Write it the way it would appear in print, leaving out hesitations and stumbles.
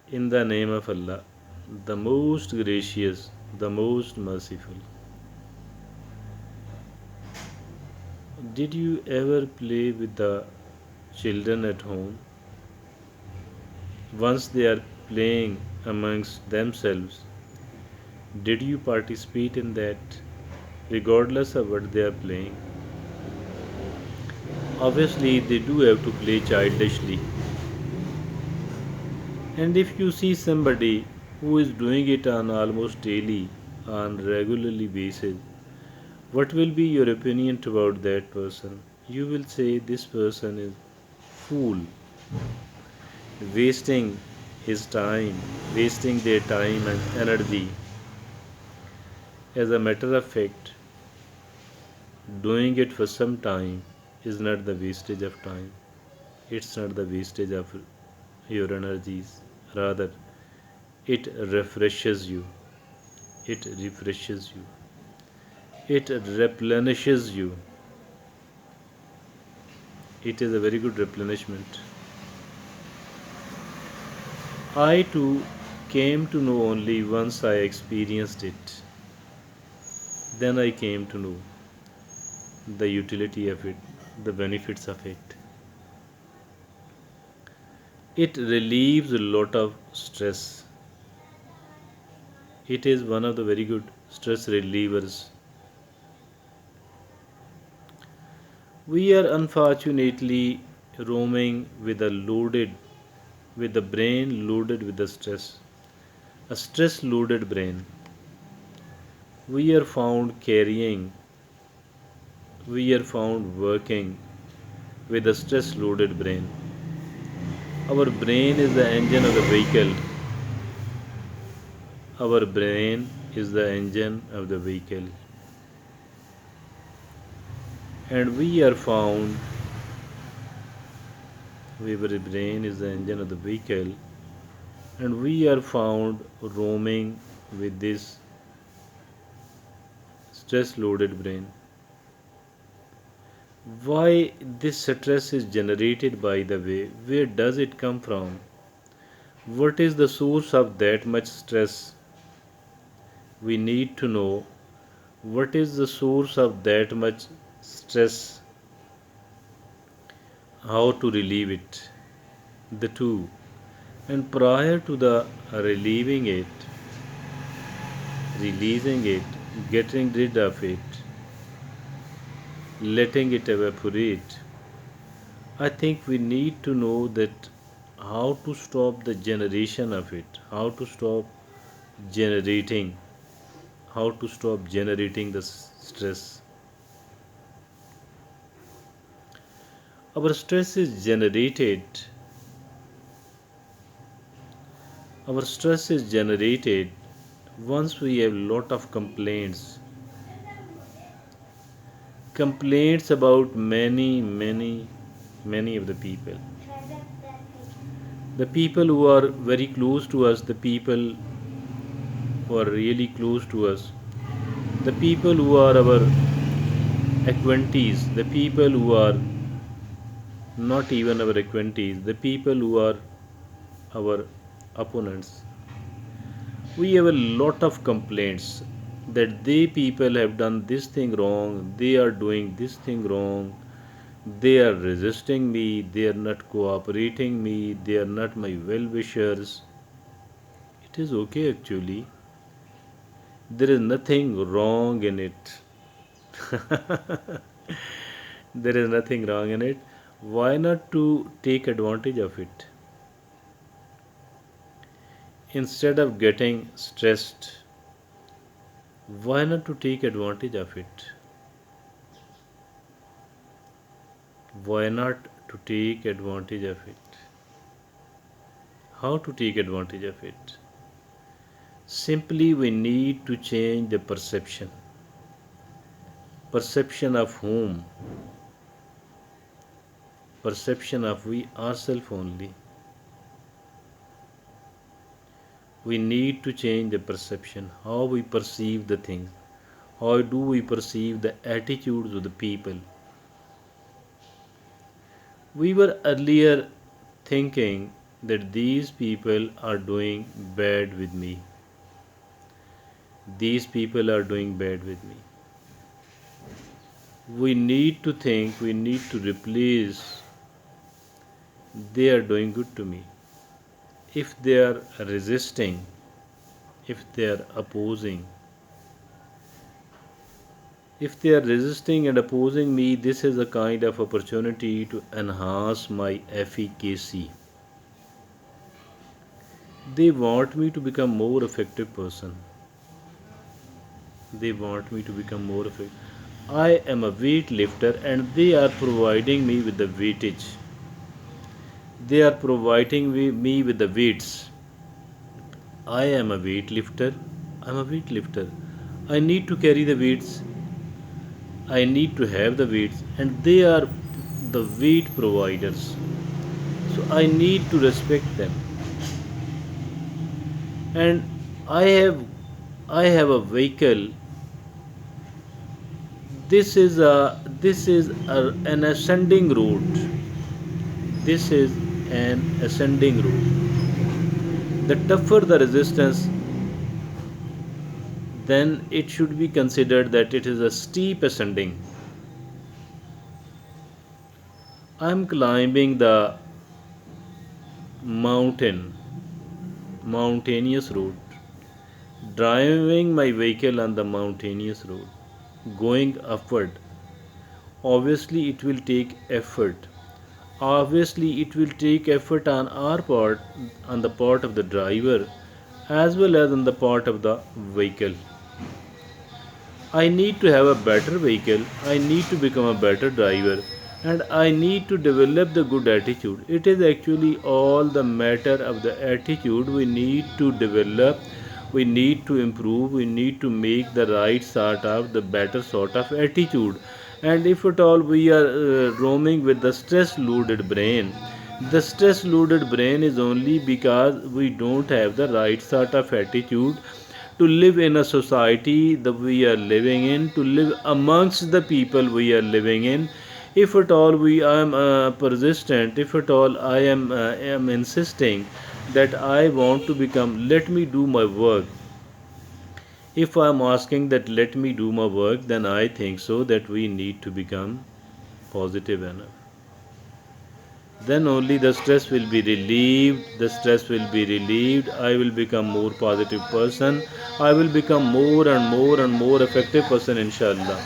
In the name of Allah, the most gracious, the most merciful. Did you ever play with the children at home? Once they are playing amongst themselves, did you participate in that, regardless of what they are playing? Obviously, they do have to play childishly. And if you see somebody who is doing it on almost daily, on regularly basis, what will be your opinion about that person? You will say this person is fool, wasting his time, wasting their time and energy. As a matter of fact, doing it for some time is not the wastage of time. It's not the wastage of your energies. Rather, it refreshes you. It refreshes you. It replenishes you. It is a very good replenishment. I too came to know only once I experienced it. Then I came to know the utility of it, the benefits of it. It relieves a lot of stress. It is one of the very good stress relievers. We are unfortunately roaming with the brain loaded with the stress, a stress loaded brain. We are found carrying, we are found working with a stress loaded brain. Our brain is the engine of the vehicle. Our brain is the engine of the vehicle. And we are found, our brain is the engine of the vehicle, and we are found roaming with this stress loaded brain. Why this stress is generated, by the way? Where does it come from? What is the source of that much stress? We need to know what is the source of that much stress, how to relieve it, the two. And prior to the relieving it, releasing it, getting rid of it, letting it evaporate, I think we need to know that how to stop the generation of it, how to stop generating, how to stop generating the stress. Our stress is generated, our stress is generated once we have lot of complaints about many of the people, the people who are very close to us, the people who are really close to us, the people who are our acquaintees, the people who are not even our acquaintees, the people who are our opponents. We have a lot of complaints that they people have done this thing wrong, they are doing this thing wrong, they are resisting me, they are not cooperating me, they are not my well wishers. It is okay actually. There is nothing wrong in it. There is nothing wrong in it. Why not to take advantage of it? Instead of getting stressed, why not to take advantage of it? Why not to take advantage of it? How to take advantage of it? Simply, we need to change the perception. Perception of whom? Perception of we ourselves only. We need to change the perception, how we perceive the things. How do we perceive the attitudes of the people? We were earlier thinking that these people are doing bad with me. These people are doing bad with me. We need to think, we need to replace they are doing good to me. If they are resisting, if they are opposing, if they are resisting and opposing me, this is a kind of opportunity to enhance my efficacy. They want me to become more effective person. They want me to become more effective. I am a weightlifter and they are providing me with the weightage. They are providing me with the weights. I am a weightlifter. I'm a weightlifter. I need to carry the weights. I need to have the weights, and they are the weight providers. So I need to respect them. And I have I have a vehicle. This is an ascending road. This is an ascending road. The tougher the resistance, then it should be considered that it is a steep ascending. I am climbing the mountain, mountainous road, driving my vehicle on the mountainous road, going upward. Obviously, it will take effort. Obviously, it will take effort on our part, on the part of the driver, as well as on the part of the vehicle. I need to have a better vehicle, I need to become a better driver, and I need to develop the good attitude. It is actually all the matter of the attitude we need to develop, we need to improve, we need to make the right sort of, the better sort of attitude. And if at all we are roaming with the stress loaded brain, the stress loaded brain is only because we don't have the right sort of attitude to live in a society that we are living in, to live amongst the people we are living in. If at all we am persistent, if at all I am insisting that I want to become, let me do my work. If I am asking that let me do my work, then I think so that we need to become positive enough. Then only the stress will be relieved, the stress will be relieved, I will become more positive person, I will become more and more and more effective person, inshallah.